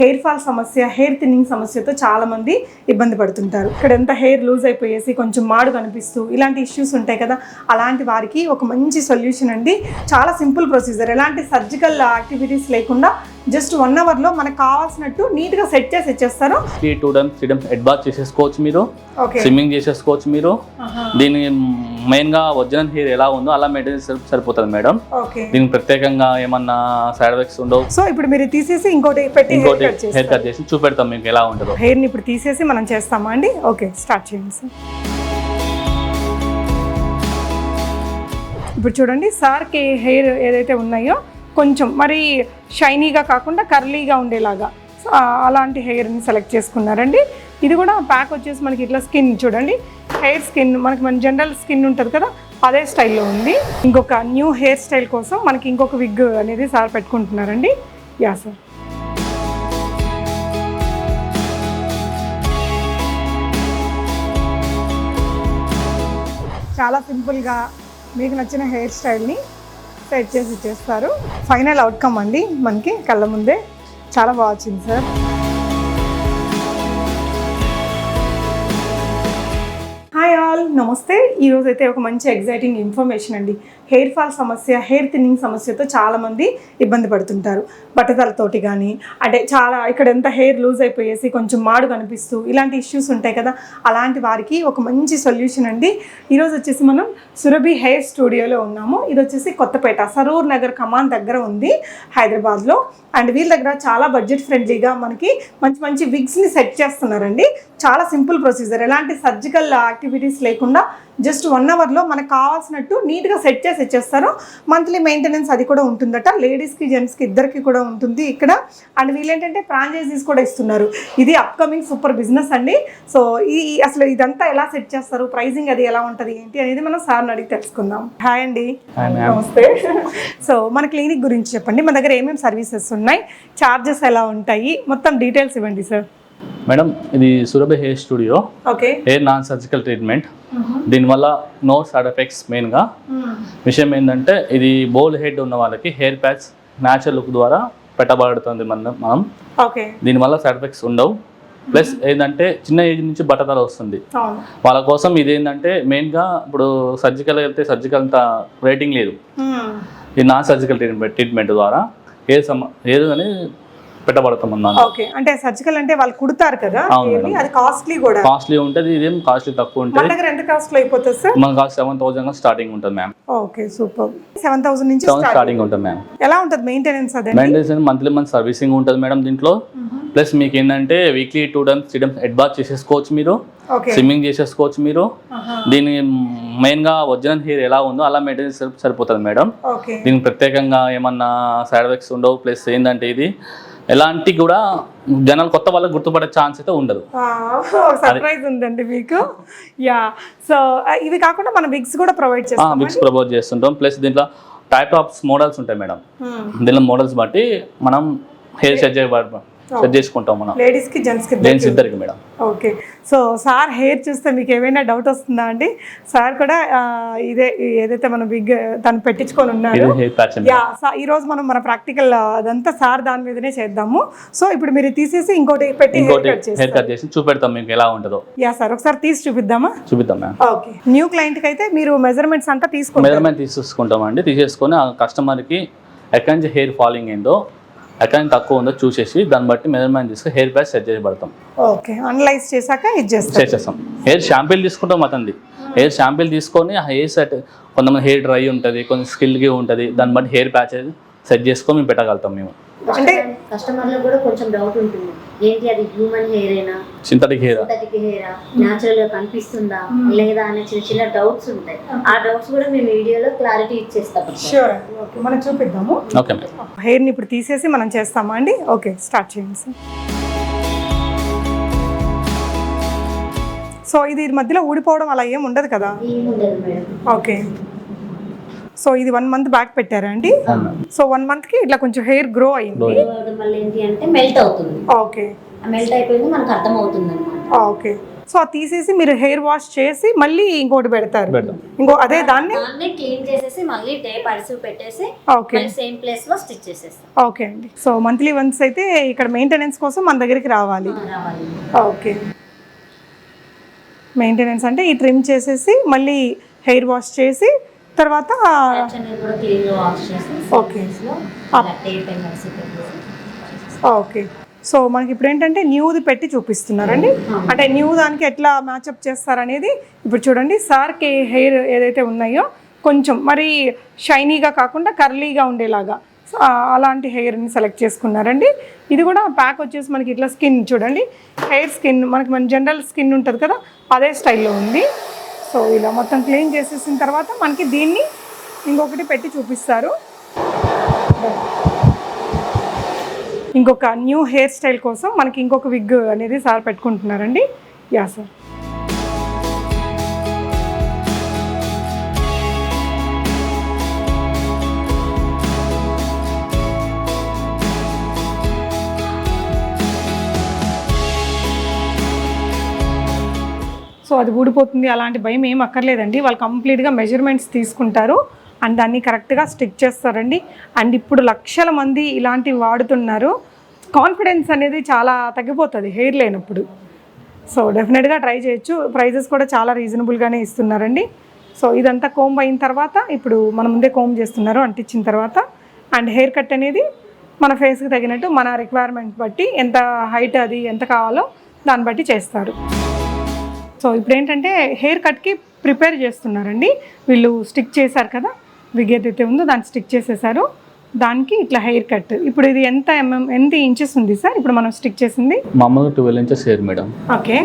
Hair fall సమస్య, hair thinning సమస్యతో చాలా మంది ఇబ్బంది పడుతుంటారు. ఇక్కడ ఎంత హెయిర్ లూజ్ అయిపోయేసి కొంచెం మాడు కనిపిస్తూ ఇలాంటి ఇష్యూస్ ఉంటాయి కదా, అలాంటి వారికి ఒక మంచి సొల్యూషన్ అండి. చాలా సింపుల్ ప్రొసీజర్, ఎలాంటి సర్జికల్ యాక్టివిటీస్ లేకుండా జస్ట్ 1 అవర్లో మనకు కావాల్సినట్టు నీట్గా సెట్ చేసి ఇచ్చేస్తారు. 2 times 3 times హెడ్ బాత్ చేసేసుకోవచ్చు, మీరు స్విమ్మింగ్ చేసేసుకోవచ్చు. మీరు దీని మెయిన్గా ఒరిజినల్ హెయిర్ ఎలా ఉందో అలా మెయింటైన్ సరిపోతుంది మేడం. దీనికి ప్రత్యేకంగా ఏమన్నా సైడ్ ఎఫెక్ట్స్ ఉండవు. సో ఇప్పుడు మీరు తీసేసి ఇంకోటి హెయిర్ కట్ చేసి చూపెడతాం మీకు ఎలా ఉంటుందో. హెయిర్ని ఇప్పుడు తీసేసి మనం చేస్తామా అండి? ఓకే, స్టార్ట్ చేయండి సార్. ఇప్పుడు చూడండి, సార్కి హెయిర్ ఏదైతే ఉన్నాయో కొంచెం మరి షైనీగా కాకుండా కర్లీగా ఉండేలాగా అలాంటి హెయిర్ని సెలెక్ట్ చేసుకున్నారండి. ఇది కూడా ప్యాక్ వచ్చేసి మనకి ఇట్లా స్కిన్ చూడండి, హెయిర్ స్కిన్ మనకి మన జనరల్ స్కిన్ ఉంటుంది కదా, అదే స్టైల్లో ఉంది. ఇంకొక న్యూ హెయిర్ స్టైల్ కోసం మనకి ఇంకొక విగ్ అనేది సార్ పెట్టుకుంటున్నారండి. Ya sir. చాలా సింపుల్గా మీకు నచ్చిన హెయిర్ స్టైల్ని సెట్ చేసి ఇచ్చేస్తారు. ఫైనల్ అవుట్కమ్ అండి మనకి కళ్ళ ముందే. చాలా బాగా వచ్చింది సార్. హాయ్ ఆల్, నమస్తే. ఈరోజు అయితే ఒక మంచి ఎగ్జైటింగ్ ఇన్ఫర్మేషన్ అండి. హెయిర్ ఫాల్ సమస్య, హెయిర్ థిన్నింగ్ సమస్యతో చాలామంది ఇబ్బంది పడుతుంటారు. బట్టతలతోటి కానీ, అంటే చాలా ఇక్కడ ఎంత హెయిర్ లూజ్ అయిపోయేసి కొంచెం మాడు కనిపిస్తూ ఇలాంటి ఇష్యూస్ ఉంటాయి కదా, అలాంటి వారికి ఒక మంచి సొల్యూషన్ అండి. ఈరోజు వచ్చేసి మనం సురభి హెయిర్ స్టూడియోలో ఉన్నాము. ఇది వచ్చేసి కొత్తపేట సరూర్ నగర్ కమాన్ దగ్గర ఉంది హైదరాబాద్లో. అండ్ వీళ్ళ దగ్గర చాలా బడ్జెట్ ఫ్రెండ్లీగా మనకి మంచి మంచి విగ్స్ని సెట్ చేస్తున్నారండి. చాలా సింపుల్ ప్రొసీజర్, ఎలాంటి సర్జికల్ యాక్టివిటీస్ లేకుండా జస్ట్ 1 అవర్లో మనకు కావాల్సినట్టు నీట్గా సెట్ చేసి ఇచ్చేస్తారు. మంత్లీ మెయింటెనెన్స్ అది కూడా ఉంటుందట. లేడీస్కి జెంట్స్కి ఇద్దరికి కూడా ఉంటుంది ఇక్కడ. అండ్ వీళ్ళేంటంటే ఫ్రాంచైజీస్ కూడా ఇస్తున్నారు. ఇది అప్కమింగ్ సూపర్ బిజినెస్ అండి. సో అసలు ఇదంతా ఎలా సెట్ చేస్తారు, ప్రైజింగ్ అది ఎలా ఉంటుంది ఏంటి అనేది మనం సార్ని అడిగి తెలుసుకుందాం. హాయ్ అండి. నమస్తే. సో మన క్లినిక్ గురించి చెప్పండి, మన దగ్గర ఏమేమి సర్వీసెస్ ఉన్నాయి, ఛార్జెస్ ఎలా ఉంటాయి, మొత్తం డీటెయిల్స్ ఇవ్వండి సార్. మేడం, ఇది Surabhi hair studio. Okay. Hair non surgical treatment. దీనివల్ల నో సైడ్ ఎఫెక్ట్స్. మెయిన్గా విషయం ఏంటంటే ఇది బోల్ హెడ్ ఉన్న వాళ్ళకి హెయిర్ ప్యాచ్ న్యాచురల్ లుక్ ద్వారా పెట్టబడుతుంది మనం. దీనివల్ల సైడ్ ఎఫెక్ట్స్ ఉండవు. ప్లస్ ఏంటంటే చిన్న ఏజ్ నుంచి బట్టతల వస్తుంది వాళ్ళ కోసం. ఇది ఏంటంటే మెయిన్గా ఇప్పుడు సర్జికల్ వెళ్తే సర్జికల్ అంత రేటింగ్ లేదు. ఇది నాన్ సర్జికల్ ట్రీట్మెంట్ ద్వారా హెయిర్ అనేది పెట్టబడతాం అన్నాను. ఓకే, అంటే సర్జికల్ అంటే వాళ్ళు కుడతారు కదా, అది కాస్ట్లీ కూడా. కాస్ట్లీ ఉంటుంది, ఇదేం కాస్ట్లీ తక్కువ ఉంటుంది. మన దగ్గర ఎంత కాస్ట్ లో అయిపోతుంది సార్? మన కాస్ట్ 7,000 స్టార్టింగ్ ఉంటుంది మ్యామ్. Okay, super. 7,000 నుంచి స్టార్టింగ్ ఉంటుంది మ్యామ్. ఎలా ఉంటుంది మెయింటెనెన్స్? అదే మెయింటెనెన్స్ మంత్ సర్వీసింగ్ ఉంటుంది మేడం దీంట్లో. ప్లస్ మీకు ఏంటంటే weekly 2 times 3 times head bath చేసేసుకోవచ్చు, మీరు స్విమ్మింగ్ చేసేసుకోవచ్చు. మీరు దీని మెయిన్గా ఒరిజినల్ హెయిర్ ఎలా ఉందో అలా మెయింటైన్ సరిపోతుంది మేడం. దీనికి ప్రత్యేకంగా ఏమన్నా సైడ్ ఎఫెక్ట్స్ ఉండవు. ప్లస్ ఏంటంటే ఇది ఎలాంటి కూడా జనాలు కొత్త వాళ్ళకి గుర్తుపడే ఛాన్స్ అయితే ఉండదు. సర్ప్రైజ్ ఉందండి మీకు. యా, సో ఇవి కాకుండా మనం విగ్స్ కూడా ప్రొవైడ్ చేస్తాం. విగ్స్ ప్రొవైడ్ చేస్తుంటాం. ప్లస్ దీంట్లో టైప్ ఆఫ్ మోడల్స్ ఉంటాయి మేడం. దీనిలో మోడల్స్ బట్టి మనం హెయిర్ సెట్ చేసుకుంటాం మనం. లేడీస్ కి జెంట్స్ ఇద్దరికి madam. Okay. So sir hair చూస్తే మీకు ఏమైనా డౌట్ వస్తుందా అండి? సార్ కూడా ఇదే ఏదైతే మనం బిగ్ దాన్ని పెట్టించుకొని ఉన్నారు. ఈ రోజు మనం మన ప్రాక్టికల్ అదంతా సార్ దాని మీదనే చేద్దాము. సో ఇప్పుడు మీరు తీసేసి ఇంకోటి పెట్టి హెయిర్ కట్ చేసి చూపెడతాం మీకు ఎలా ఉంటుందో. యా సార్, ఒకసారి తీసి చూపిద్దామా? చూపిద్దాం మ్యామ్. ఓకే. న్యూ క్లయింట్ కి అయితే మీరు మెజర్మెంట్స్ అంతా తీసుకుంటామండి. తీసేసుకొని ఆ కస్టమర్కి ఎక్కడి నుంచి హెయిర్ ఫాలింగ్ ఏందో, ఎక్కడ తక్కువ ఉందో చూసేసి దాన్ని బట్టి మెజర్మెంట్ తీసుకుని హెయిర్ ప్యాచ్ సెట్ చేయబడతాం. ఓకే, అనలైజ్ చేశాక చేసేస్తాం. హెయిర్ షాంపిల్ తీసుకుంటాం అతనిది. హెయిర్ షాంపిల్ తీసుకొని ఆ హెయిర్ సెట్, కొంతమంది హెయిర్ డ్రై ఉంటుంది, కొంచెం స్కిల్గా ఉంటుంది, దాన్ని బట్టి హెయిర్ ప్యాచ్ సెట్ చేసుకొని మేము పెట్టగలుగుతాం. మేము అంటే కస్టమర్లకు కూడా కొంచెం డౌట్ ఉంటుంది, ఏంటి అది హ్యూమన్ హెయిర్ అయినా సింథటిక్ హెయిరా న్యాచురల్ గా కనిపిస్తుందా లేదా అనే చిన్న చిన్న డౌట్స్ ఉంటాయి. ఆ డౌట్స్ కూడా మేము వీడియోలో క్లారిటీ ఇచ్చేస్తాం. షూర్. ఓకే, మనం చూపిద్దాము. ఓకే. హెయిర్ ని ఇప్పుడు తీసేసి మనం చేస్తామా అండి? ఓకే, స్టార్ట్ చేయండి సార్. సో ఇది మధ్యలో ఊడిపోవడం అలా ఏం ఉండదు కదా? ఓకే. సో ఇది 1 month బ్యాక్ పెట్టారా అండి? సో 1 month కి ఇట్లా కొంచెం హెయిర్ గ్రో అయింది. మళ్ళీ ఏంటి అంటే మెల్ట్ అవుతుంది. ఓకే, మెల్ట్ అయిపోయింది మనకు అర్థం అవుతుంది అన్నమాట. ఓకే. సో అది తీసేసి మీరు హెయిర్ వాష్ చేసి మళ్ళీ ఇంకోటి పెడతారు. పెడతాం. అదే దాన్ని క్లీన్ చేసేసి మళ్ళీ టేప్ అడిసి పెట్టేసి ఓకే సేమ్ ప్లేస్ లో స్టిచ్ చేసేస్తాం. ఓకే అండి. సో మంత్లీ వన్స్ అయితే ఇక్కడ మెయింటెనెన్స్ కోసం మన దగ్గరికి రావాలి. ఓకే, మెయింటెనెన్స్ అంటే ఈ ట్రిమ్ చేసేసి మళ్ళీ హెయిర్ వాష్ చేసి తర్వాత ఓకే ఓకే. సో మనకి ఇప్పుడు ఏంటంటే న్యూది పెట్టి చూపిస్తున్నారండి. అంటే న్యూ దానికి ఎట్లా మ్యాచప్ చేస్తారనేది ఇప్పుడు చూడండి. సార్కి హెయిర్ ఏదైతే ఉన్నాయో కొంచెం మరి షైనీగా కాకుండా కర్లీగా ఉండేలాగా అలాంటి హెయిర్ని సెలెక్ట్ చేసుకున్నారండి. ఇది కూడా ప్యాక్ వచ్చేసి మనకి ఇట్లా స్కిన్ చూడండి, హెయిర్ స్కిన్ మనకి మన జనరల్ స్కిన్ ఉంటుంది కదా అదే స్టైల్లో ఉంది. సో ఇలా మొత్తం క్లీన్ చేసేసిన తర్వాత మనకి దీన్ని ఇంకొకటి పెట్టి చూపిస్తారు. ఇంకొక న్యూ హెయిర్ స్టైల్ కోసం మనకి ఇంకొక విగ్ అనేది సార్ పెట్టుకుంటున్నారండి. Ya sir. సో అది ఊడిపోతుంది అలాంటి భయం ఏం అక్కర్లేదండి. వాళ్ళు కంప్లీట్గా మెజర్మెంట్స్ తీసుకుంటారు అండ్ దాన్ని కరెక్ట్గా స్టిక్ చేస్తారండి. అండ్ ఇప్పుడు లక్షల మంది ఇలాంటివి వాడుతున్నారు. కాన్ఫిడెన్స్ అనేది చాలా తగ్గిపోతుంది హెయిర్ లేనప్పుడు. సో డెఫినెట్గా ట్రై చేయొచ్చు. ప్రైజెస్ కూడా చాలా రీజనబుల్గానే ఇస్తున్నారండి. సో ఇదంతా కోంబ్ అయిన తర్వాత ఇప్పుడు మన ముందే కోంబ్ చేస్తున్నారు అంటించిన తర్వాత. అండ్ హెయిర్ కట్ అనేది మన ఫేస్కి తగినట్టు మన రిక్వైర్మెంట్ బట్టి ఎంత హైట్ అది ఎంత కావాలో దాన్ని బట్టి చేస్తారు. సో ఇప్పుడు ఏంటంటే హెయిర్ కట్కి ప్రిపేర్ చేస్తున్నారండి. వీళ్ళు స్టిక్ చేశారు కదా విగ్ ఏదైతే ఉందో దాన్ని స్టిక్ చేసేసారు. దానికి ఇట్లా హెయిర్ కట్. ఇప్పుడు ఇది ఎంత ఇంచెస్ ఉంది సార్ ఇప్పుడు మనం స్టిక్ చేసింది? మామూలుగా 12 ఇంచెస్ హెయిర్ మేడం. ఓకే,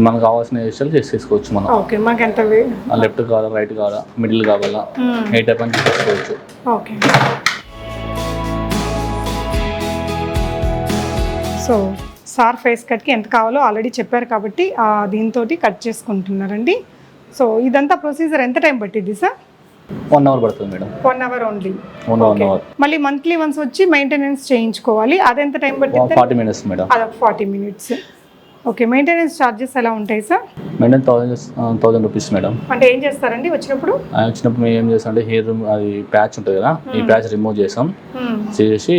మనకు కావాల్సిన హెయిర్ స్టైల్ చేసుకోవచ్చు మనం. ఓకే, మాకు ఎంత లెఫ్ట్ కావాలా రైట్ కావాలా మిడిల్ కావాలా ఏ టైప్ అని చేసుకోవచ్చు. ఓకే. సో సార్ ఫేస్ కట్కి ఎంత కావాలో ఆల్రెడీ చెప్పారు కాబట్టి దీంతో కట్ చేసుకుంటున్నారండి. సో ఇదంతా ప్రొసీజర్ ఎంత టైం పట్టింది సార్? 1 అవర్ పడుతుంది మేడం. 1 hour only. 1 అవర్. మళ్ళీ మంత్లీ వన్స్ వచ్చి మెయింటెనెన్స్ చేయించుకోవాలి. అదెంత టైం పట్టింది? 40 మినిట్స్ మేడం. అదొక 40 మినిట్స్. ఓకే, మెయింటెనెన్స్ ఛార్జెస్ ఎలా ఉంటాయి సార్? Madam 1000 rupees madam. అంటే ఏం చేస్తారండి వచ్చినప్పుడు? మేము ఏం చేస్తాం అంటే హెయిర్ అది ప్యాచ్ ఉంటుంది కదా ఈ ప్యాచ్ రిమూవ్ చేస్తాం, చేసి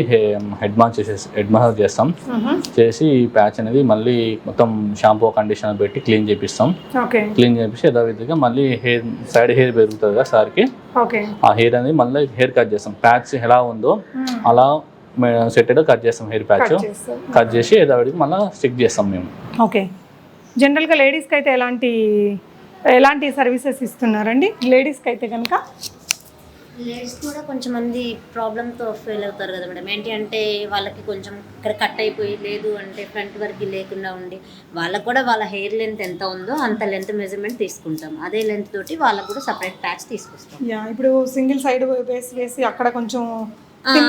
హెడ్ మసాజ్ చేస్తాం, చేసి ఈ ప్యాచ్ అనేది మళ్ళీ మొత్తం షాంపూ కండిషనర్ పెట్టి క్లీన్ చేపిస్తాం. క్లీన్ చేపించి యథావిధిగా మళ్ళీ హెయిర్ సైడ్ హెయిర్ పెరుగుతుంది కదా సార్కి, ఆ హెయిర్ అనేది మళ్ళీ హెయిర్ కట్ చేస్తాం. ప్యాచ్ ఎలా ఉందో అలా సెటెడ్ కట్ చేస్తాం. హెయిర్ ప్యాచ్ కట్ చేసి యథావిధిగా మళ్ళీ స్టిక్ చేస్తాం మేము. ఓకే, జనరల్గా లేడీస్కి అయితే ఎలాంటి సర్వీసెస్ ఇస్తున్నారండి? లేడీస్కి అయితే కనుక లేడీస్ కూడా కొంచెం మంది ప్రాబ్లంతో ఫెయిల్ అవుతారు కదా మేడం. ఏంటి అంటే వాళ్ళకి కొంచెం ఇక్కడ కట్ అయిపోయి లేదు అంటే ఫ్రంట్ వరకు లేకుండా ఉండి వాళ్ళకు కూడా వాళ్ళ హెయిర్ లెంత్ ఎంత ఉందో అంత లెంత్ మెజర్మెంట్ తీసుకుంటాం. అదే లెంత్ తోటి వాళ్ళకు కూడా సపరేట్ ప్యాచ్ తీసుకొస్తాం. ఇప్పుడు సింగిల్ సైడ్ వేసి అక్కడ కొంచెం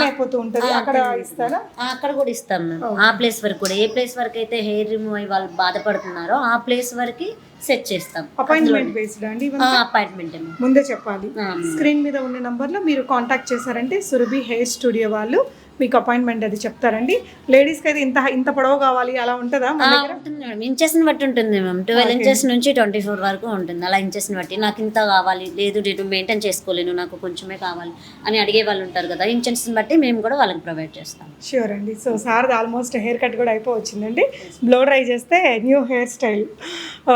అయిపోతూ ఉంటుంది, అక్కడ ఇస్తారా? అక్కడ కూడా ఇస్తాం మేము. ఆ ప్లేస్ వరకు కూడా ఏ ప్లేస్ వరకు అయితే హెయిర్ రిమూవ్ అయ్యి వాళ్ళు బాధపడుతున్నారో ఆ ప్లేస్ వరకు సెట్ చేస్తాం. అపాయింట్మెంట్ బేస్డ్ అండి? అపాయింట్మెంట్ ముందే చెప్పాలి. స్క్రీన్ మీద ఉన్న నంబర్లో మీరు కాంటాక్ట్ చేశారంటే సురభి హెయిర్ స్టూడియో వాళ్ళు మీకు అపాయింట్మెంట్ అది చెప్తారండి. లేడీస్కి అయితే ఇంత పొడవు కావాలి అలా ఉంటుందా? ఉంటుంది మేడం, ఇంచెస్ని బట్టి ఉంటుంది మ్యామ్. 12 ఇంచెస్ నుంచి 24 వరకు ఉంటుంది. అలా ఇంచెస్ని బట్టి నాకు ఇంత కావాలి, లేదు నేను మెయింటైన్ చేసుకోలేను నాకు కొంచెమే కావాలి అని అడిగే వాళ్ళు ఉంటారు కదా, ఇంచెస్ని బట్టి మేము కూడా వాళ్ళకి ప్రొవైడ్ చేస్తాం. ష్యూర్ అండి. So sir almost hair cut కూడా అయిపోవచ్చిందండి. బ్లో డ్రై చేస్తే new hair style.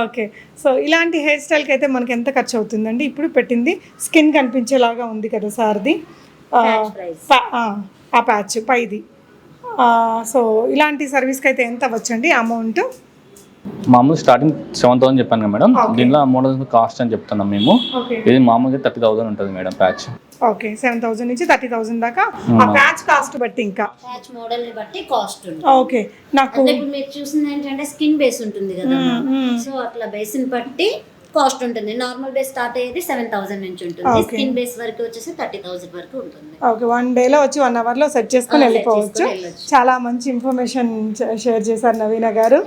Okay, so ఇలాంటి హెయిర్ స్టైల్కి అయితే మనకి ఎంత ఖర్చు అవుతుందండి? ఇప్పుడు పెట్టింది స్కిన్ కనిపించేలాగా ఉంది కదా సార్ది, ఆ ప్యాచ్ పైది. సో ఇలాంటి సర్వీస్కి అయితే ఎంత అవ్వచ్చండి అమౌంట్? మామూలు స్టార్టింగ్ 7,000 చెప్పాను కదా మేడం. దీనిలో 3,000 కాస్ట్ అని చెప్తున్నాం మేము. ఇది మామూలుగా 30,000 ఉంటుంది మేడం ప్యాచ్. ఓకే, 7,000 నుంచి 30,000 దాకా ఆ ప్యాచ్ కాస్ట్ బట్టి ఇంకా ప్యాచ్ మోడల్ ని బట్టి కాస్ట్ ఉంటుంది. ఓకే, నాకు ఇప్పుడు మీరు చూసింది ఏంటంటే స్కిన్ బేస్ ఉంటుంది కదా, సో అట్లా బేస్ ని బట్టి కాస్ట్ ఉంటుంది. నార్మల్ బేస్ స్టార్ట్ అయ్యేది 7,000 నుంచి ఉంటుంది. స్కిన్ బేస్ వరకు వచ్చేసి 30,000 వరకు ఉంటుంది. ఓకే, 1 డేలో వచ్చి 1 అవర్లో సెట్ చేసుకొని వెళ్ళిపోవచ్చు. చాలా మంచి ఇన్ఫర్మేషన్ షేర్ చేశారు నవీన గారు.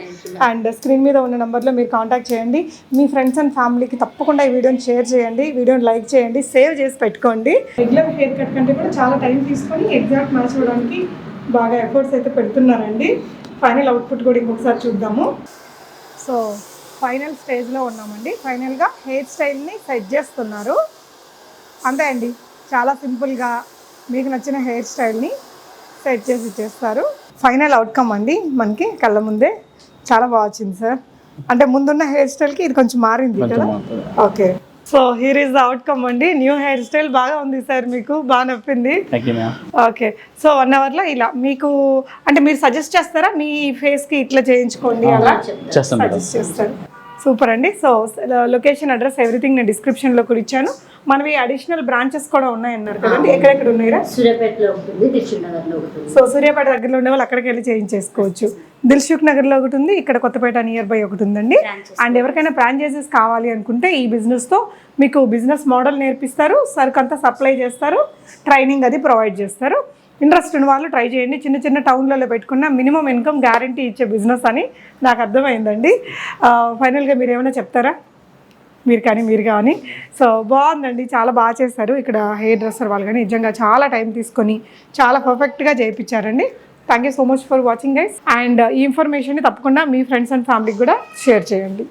అండ్ స్క్రీన్ మీద ఉన్న నెంబర్లో మీరు కాంటాక్ట్ చేయండి. మీ ఫ్రెండ్స్ అండ్ ఫ్యామిలీకి తప్పకుండా ఈ వీడియోని షేర్ చేయండి, వీడియోని లైక్ చేయండి, సేవ్ చేసి పెట్టుకోండి. రెగ్యులర్ హెయిర్ కట్ కంటే కూడా చాలా టైం తీసుకొని ఎగ్జాక్ట్ మ్యాచ్ అవ్వడానికి బాగా ఎఫర్ట్స్ అయితే పెడుతున్నారండి. ఫైనల్ అవుట్పుట్ కూడా ఇంకొకసారి చూద్దాము. సో ఫైనల్ స్టేజ్లో ఉన్నామండి. ఫైనల్గా హెయిర్ స్టైల్ని సెట్ చేస్తున్నారు. అంతే అండి, చాలా సింపుల్గా మీకు నచ్చిన హెయిర్ స్టైల్ని సెట్ చేసి ఇచ్చేస్తారు. ఫైనల్ అవుట్కమ్ అండి మనకి కళ్ళ ముందే. చాలా బాగా వచ్చింది సార్. అంటే ముందున్న హెయిర్ స్టైల్కి ఇది కొంచెం మారింది కదా. Okay, so here is the outcome అండి. న్యూ హెయిర్ స్టైల్ బాగా ఉంది సార్, మీకు బాగా నప్పింది. ఓకే, సో 1 అవర్లో ఇలా మీకు అంటే మీరు సజెస్ట్ చేస్తారా మీ ఫేస్కి ఇట్లా చేయించుకోండి అలా సజెస్ట్ చేస్తారు? సూపర్ అండి. సో లొకేషన్, అడ్రస్, ఎవ్రీథింగ్ నేను డిస్క్రిప్షన్లో కూడా ఇచ్చాను. మనవి అడిషనల్ బ్రాంచెస్ కూడా ఉన్నాయన్నారు కదండి, ఎక్కడెక్కడ ఉన్నాయిరా? సూర్యాపేటలో ఉంటుంది, దిల్సుఖ్ నగర్లో ఉంటుంది. సో సూర్యాపేట దగ్గరలో ఉండే వాళ్ళు అక్కడికి వెళ్ళి చేయించేసుకోవచ్చు. దిల్సుఖ్ నగర్లో ఒకటి ఉంది, ఇక్కడ కొత్తపేట నియర్ బై ఒకటి ఉందండి. అండ్ ఎవరికైనా ఫ్రాంచైజెస్ కావాలి అనుకుంటే ఈ బిజినెస్తో మీకు బిజినెస్ మోడల్ నేర్పిస్తారు, సరుకు అంతా సప్లై చేస్తారు, ట్రైనింగ్ అది ప్రొవైడ్ చేస్తారు. ఇంట్రెస్ట్ ఉన్న వాళ్ళు ట్రై చేయండి. చిన్న చిన్న టౌన్లలో పెట్టుకున్న మినిమం ఇన్కమ్ గ్యారంటీ ఇచ్చే బిజినెస్ అని నాకు అర్థమైందండి. ఫైనల్గా మీరు ఏమైనా చెప్తారా? మీరు కానీ సో బాగుందండి, చాలా బాగా చేశారు. ఇక్కడ హెయిర్ డ్రెస్సర్ వాళ్ళు కానీ నిజంగా చాలా టైం తీసుకొని చాలా పర్ఫెక్ట్గా చేయించారండి. Thank you so much for watching guys. And ఈ ఇన్ఫర్మేషన్ని తప్పకుండా మీ ఫ్రెండ్స్ అండ్ ఫ్యామిలీకి కూడా షేర్ చేయండి.